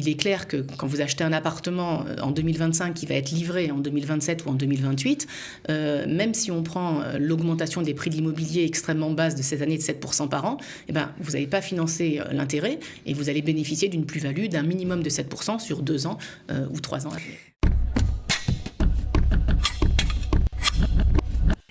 il est clair que quand vous achetez un appartement en 2025 qui va être livré en 2027 ou en 2028, même si on prend l'augmentation des prix de l'immobilier extrêmement basse de cette année de 7% par an, vous n'allez pas financer l'intérêt et vous allez bénéficier d'une plus-value d'un minimum de 7% sur 2 ans ou 3 ans à venir.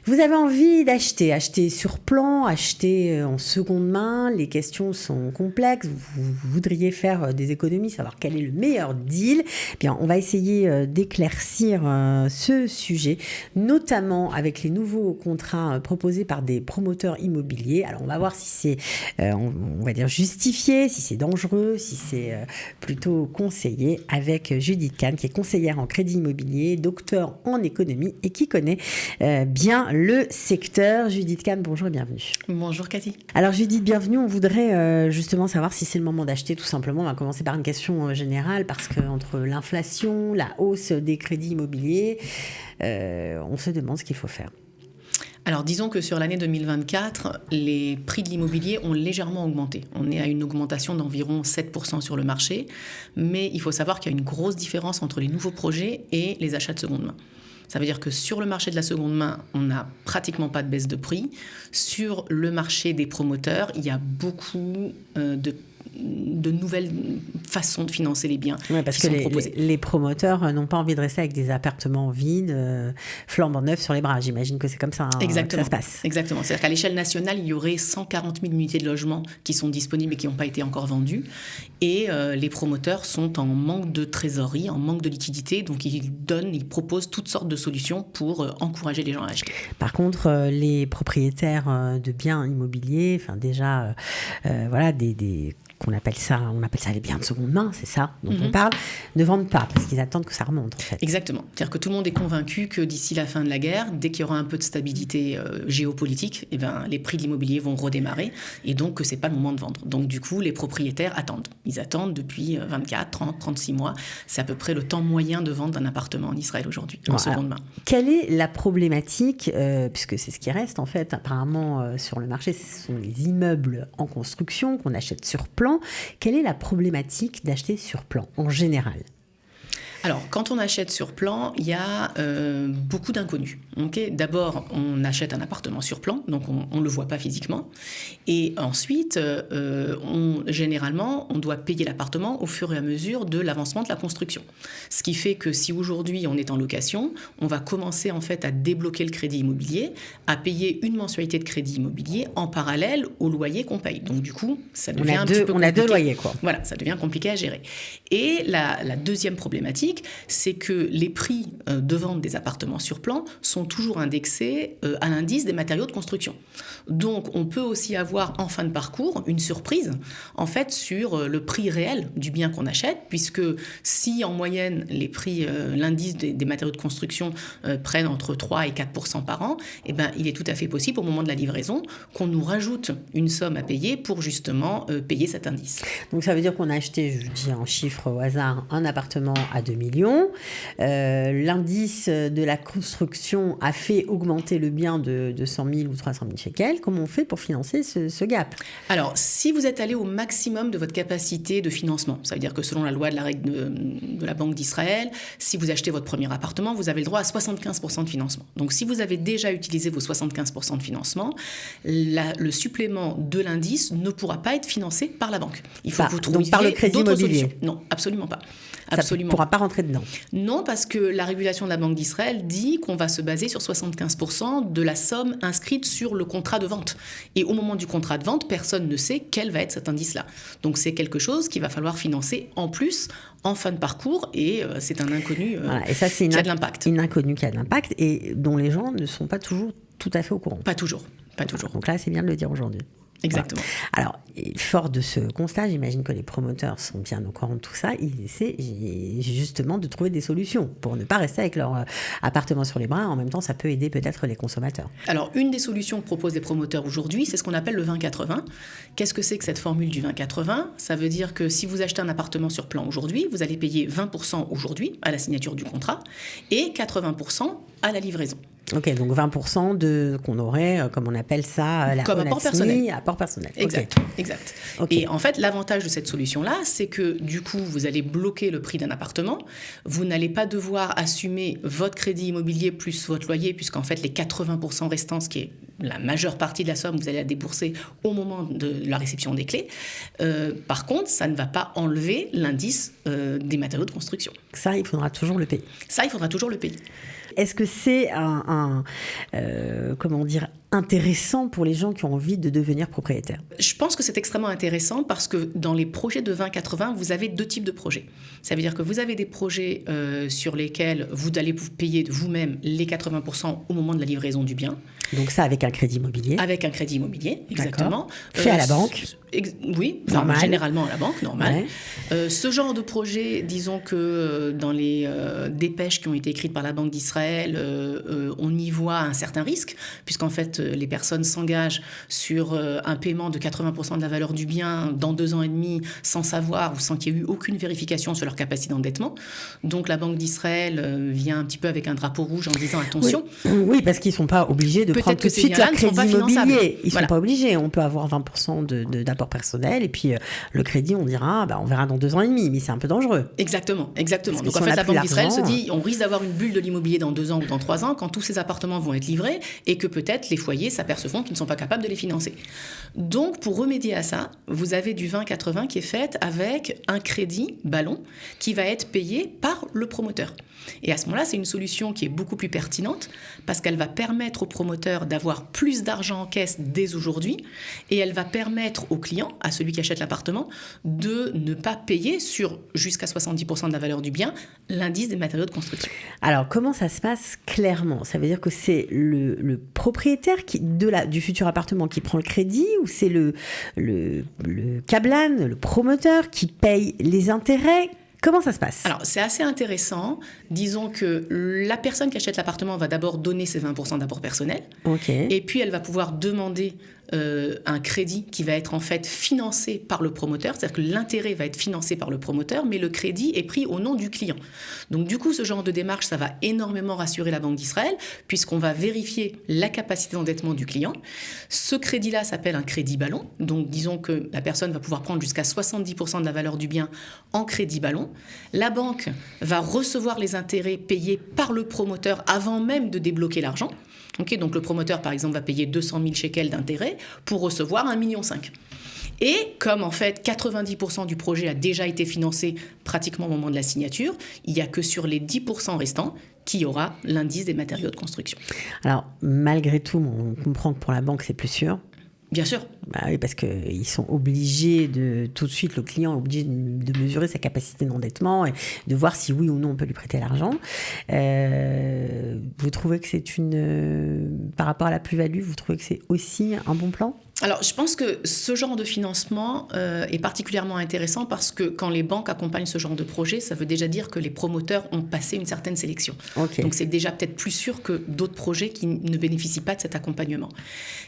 Vous avez envie acheter sur plan, acheter en seconde main, les questions sont complexes, vous voudriez faire des économies, savoir quel est le meilleur deal. Bien, on va essayer d'éclaircir ce sujet, notamment avec les nouveaux contrats proposés par des promoteurs immobiliers. Alors, on va voir si c'est, on va dire, justifié, si c'est dangereux, si c'est plutôt conseillé, avec Judith Kahn, qui est conseillère en crédit immobilier, docteur en économie et qui connaît bien le secteur. Judith Kahn, bonjour et bienvenue. Bonjour Cathy. Alors Judith, bienvenue. On voudrait justement savoir si c'est le moment d'acheter tout simplement. On va commencer par une question générale parce qu'entre l'inflation, la hausse des crédits immobiliers, on se demande ce qu'il faut faire. Alors disons que sur l'année 2024, les prix de l'immobilier ont légèrement augmenté. On est à une augmentation d'environ 7% sur le marché, mais il faut savoir qu'il y a une grosse différence entre les nouveaux projets et les achats de seconde main. Ça veut dire que sur le marché de la seconde main, on n'a pratiquement pas de baisse de prix. Sur le marché des promoteurs, il y a beaucoup de nouvelles façons de financer les biens. Oui, parce que les promoteurs n'ont pas envie de rester avec des appartements vides, flambant neufs sur les bras. J'imagine que c'est comme ça, que ça se passe. Exactement. C'est-à-dire qu'à l'échelle nationale, il y aurait 140 000 unités de logement qui sont disponibles et qui n'ont pas été encore vendues. Et les promoteurs sont en manque de trésorerie, en manque de liquidité. Donc, ils proposent toutes sortes de solutions pour encourager les gens à acheter. Par contre, les propriétaires de biens immobiliers, on appelle ça les biens de seconde main, c'est ça dont on parle, ne vendent pas parce qu'ils attendent que ça remonte en fait. Exactement. C'est-à-dire que tout le monde est convaincu que d'ici la fin de la guerre, dès qu'il y aura un peu de stabilité géopolitique, les prix de l'immobilier vont redémarrer et donc que c'est pas le moment de vendre. Donc du coup, les propriétaires attendent. Ils attendent depuis 24, 30, 36 mois. C'est à peu près le temps moyen de vente d'un appartement en Israël aujourd'hui, en seconde main. Quelle est la problématique, puisque c'est ce qui reste en fait apparemment sur le marché, ce sont les immeubles en construction qu'on achète sur plan. Quelle est la problématique d'acheter sur plan en général ? Alors, quand on achète sur plan, il y a beaucoup d'inconnus. Okay, d'abord, on achète un appartement sur plan, donc on ne le voit pas physiquement. Et ensuite, généralement, on doit payer l'appartement au fur et à mesure de l'avancement de la construction. Ce qui fait que si aujourd'hui on est en location, on va commencer en fait à débloquer le crédit immobilier, à payer une mensualité de crédit immobilier en parallèle au loyer qu'on paye. Donc du coup, ça devient un petit peu compliqué. On a deux loyers, quoi. Voilà, ça devient compliqué à gérer. Et la deuxième problématique, c'est que les prix de vente des appartements sur plan sont toujours indexés à l'indice des matériaux de construction. Donc, on peut aussi avoir en fin de parcours une surprise, en fait, sur le prix réel du bien qu'on achète, puisque si en moyenne les prix, l'indice des matériaux de construction prennent entre 3 et 4% par an, il est tout à fait possible au moment de la livraison qu'on nous rajoute une somme à payer pour justement payer cet indice. Donc, ça veut dire qu'on a acheté, je dis un chiffre au hasard, un appartement à 2 millions. L'indice de la construction a fait augmenter le bien de 100 000 ou 300 000 shekels. Comment on fait pour financer ce gap ? Alors, si vous êtes allé au maximum de votre capacité de financement, ça veut dire que selon la loi de la règle de la Banque d'Israël, si vous achetez votre premier appartement, vous avez le droit à 75% de financement. Donc, si vous avez déjà utilisé vos 75% de financement, le supplément de l'indice ne pourra pas être financé par la banque. Il faut que vous trouviez par le crédit d'autres immobilier. solutions. Non, absolument pas. Ça ne pourra pas rentrer dedans. Non, parce que la régulation de la Banque d'Israël dit qu'on va se baser sur 75% de la somme inscrite sur le contrat de vente. Et au moment du contrat de vente, personne ne sait quel va être cet indice-là. Donc c'est quelque chose qu'il va falloir financer en plus en fin de parcours et c'est un inconnu et ça, c'est qui a de l'impact. Une inconnue qui a de l'impact et dont les gens ne sont pas toujours tout à fait au courant. Pas toujours. Donc là, c'est bien de le dire aujourd'hui. Exactement. Voilà. Alors, fort de ce constat, j'imagine que les promoteurs sont bien au courant de tout ça. Ils essaient justement de trouver des solutions pour ne pas rester avec leur appartement sur les bras. En même temps, ça peut aider peut-être les consommateurs. Alors, une des solutions que proposent les promoteurs aujourd'hui, c'est ce qu'on appelle le 20-80. Qu'est-ce que c'est que cette formule du 20-80 ? Ça veut dire que si vous achetez un appartement sur plan aujourd'hui, vous allez payer 20% aujourd'hui à la signature du contrat et 80% à la livraison. Ok, donc 20% qu'on aurait, comme on appelle ça, la comme apport personnel. Apport personnel. Exact, exact. Okay. Et en fait, l'avantage de cette solution-là, c'est que du coup, vous allez bloquer le prix d'un appartement. Vous n'allez pas devoir assumer votre crédit immobilier plus votre loyer, puisqu'en fait, les 80% restants, ce qui est la majeure partie de la somme, vous allez la débourser au moment de la réception des clés. Par contre, ça ne va pas enlever l'indice des matériaux de construction. Ça, il faudra toujours le payer. Ça, il faudra toujours le payer. Est-ce que c'est intéressant pour les gens qui ont envie de devenir propriétaires? Je pense que c'est extrêmement intéressant parce que dans les projets de 20-80, vous avez 2 types de projets. Ça veut dire que vous avez des projets sur lesquels vous allez vous payer vous-même les 80% au moment de la livraison du bien. Donc ça avec un crédit immobilier. Avec un crédit immobilier, exactement. Fait à la banque. Oui, généralement à la banque, normal. Ouais. Ce genre de projet, disons que dans les dépêches qui ont été écrites par la Banque d'Israël, on y voit un certain risque, puisqu'en fait, les personnes s'engagent sur un paiement de 80% de la valeur du bien dans 2 ans et demi, sans savoir ou sans qu'il y ait eu aucune vérification sur leur capacité d'endettement. Donc la Banque d'Israël vient un petit peu avec un drapeau rouge en disant attention. Oui, parce qu'ils ne sont pas obligés de prendre tout de suite leur crédit immobilier. Ils ne sont pas obligés. On peut avoir 20% d'apport personnel et puis le crédit, on dira, on verra dans 2 ans et demi, mais c'est un peu dangereux. Exactement. Donc en fait, la Banque d'Israël se dit, on risque d'avoir une bulle de l'immobilier dans 2 ans ou dans 3 ans quand tous ces appartements vont être livrés et que peut-être les foyers s'apercevront qu'ils ne sont pas capables de les financer. Donc, pour remédier à ça, vous avez du 20-80 qui est fait avec un crédit ballon qui va être payé par le promoteur. Et à ce moment-là, c'est une solution qui est beaucoup plus pertinente parce qu'elle va permettre au promoteur d'avoir plus d'argent en caisse dès aujourd'hui et elle va permettre au client, à celui qui achète l'appartement, de ne pas payer sur jusqu'à 70% de la valeur du bien l'indice des matériaux de construction. Alors, comment ça se passe clairement? Ça veut dire que c'est le propriétaire du futur appartement qui prend le crédit ou c'est le cablan, le promoteur qui paye les intérêts? Comment ça se passe? Alors, c'est assez intéressant. Disons que la personne qui achète l'appartement va d'abord donner ses 20% d'apport personnel. Okay. Et puis, elle va pouvoir demander un crédit qui va être en fait financé par le promoteur. C'est-à-dire que l'intérêt va être financé par le promoteur, mais le crédit est pris au nom du client. Donc, du coup, ce genre de démarche, ça va énormément rassurer la Banque d'Israël, puisqu'on va vérifier la capacité d'endettement du client. Ce crédit-là s'appelle un crédit ballon. Donc, disons que la personne va pouvoir prendre jusqu'à 70% de la valeur du bien en crédit ballon. La banque va recevoir les intérêts payés par le promoteur avant même de débloquer l'argent. Okay, donc le promoteur, par exemple, va payer 200 000 shekels d'intérêt pour recevoir 1,5 million. Et comme en fait 90% du projet a déjà été financé pratiquement au moment de la signature, il n'y a que sur les 10% restants qu'il y aura l'indice des matériaux de construction. Alors, malgré tout, on comprend que pour la banque, c'est plus sûr. Bien sûr. Oui, parce qu'ils sont obligés tout de suite, le client est obligé de mesurer sa capacité d'endettement et de voir si oui ou non on peut lui prêter l'argent. Vous trouvez que c'est par rapport à la plus-value, vous trouvez que c'est aussi un bon plan ? Alors, je pense que ce genre de financement est particulièrement intéressant parce que quand les banques accompagnent ce genre de projet, ça veut déjà dire que les promoteurs ont passé une certaine sélection. Okay. Donc, c'est déjà peut-être plus sûr que d'autres projets qui ne bénéficient pas de cet accompagnement.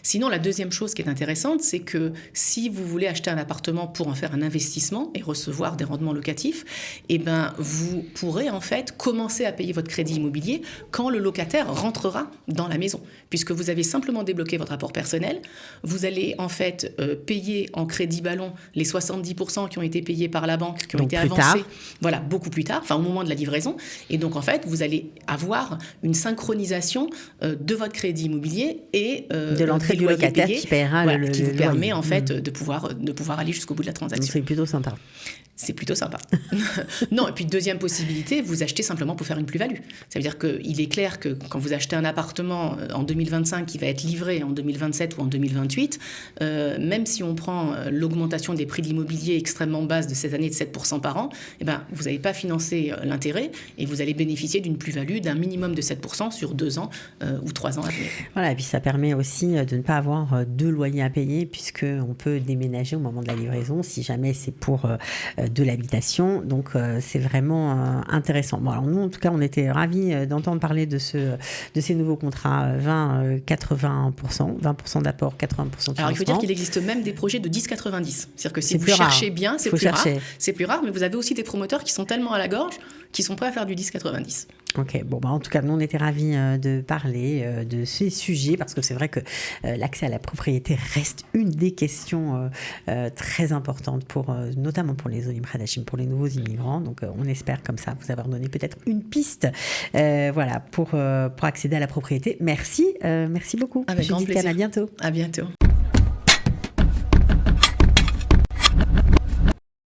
Sinon, la deuxième chose qui est intéressante, c'est que si vous voulez acheter un appartement pour en faire un investissement et recevoir des rendements locatifs, eh ben, vous pourrez en fait commencer à payer votre crédit immobilier quand le locataire rentrera dans la maison. Puisque vous avez simplement débloqué votre apport personnel, vous allez en fait payer en crédit ballon les 70% qui ont été payés par la banque, qui ont été avancés, voilà, beaucoup plus tard, enfin au moment de la livraison. Et donc en fait, vous allez avoir une synchronisation de votre crédit immobilier et de l'entrée du locataire payés, qui paiera qui vous permet en fait de pouvoir aller jusqu'au bout de la transaction. Donc c'est plutôt sympa. C'est plutôt sympa. Non, et puis deuxième possibilité, vous achetez simplement pour faire une plus-value. Ça veut dire qu'il est clair que quand vous achetez un appartement en 2025 qui va être livré en 2027 ou en 2028, même si on prend l'augmentation des prix de l'immobilier extrêmement basse de cette année de 7% par an, eh ben, vous n'allez pas financer l'intérêt et vous allez bénéficier d'une plus-value d'un minimum de 7% sur 2 ans ou 3 ans à venir. Voilà, et puis ça permet aussi de ne pas avoir 2 loyers à payer puisqu'on peut déménager au moment de la livraison si jamais c'est pour de l'habitation, donc c'est vraiment intéressant. Bon, alors nous, en tout cas, on était ravis d'entendre parler de ces nouveaux contrats 20-80%, 20% d'apport, 80% de Alors, il faut dire qu'il existe même des projets de 10-90. C'est-à-dire que si vous cherchez bien, c'est plus rare. C'est plus rare, mais vous avez aussi des promoteurs qui sont tellement à la gorge qui sont prêts à faire du 10-90. Ok, bon, en tout cas, nous, on était ravis de parler de ces sujets parce que c'est vrai que l'accès à la propriété reste une des questions très importantes, notamment pour les Olim Hadashim, pour les nouveaux immigrants. Donc, on espère comme ça vous avoir donné peut-être une piste pour accéder à la propriété. Merci beaucoup. Avec grand plaisir. À bientôt. À bientôt.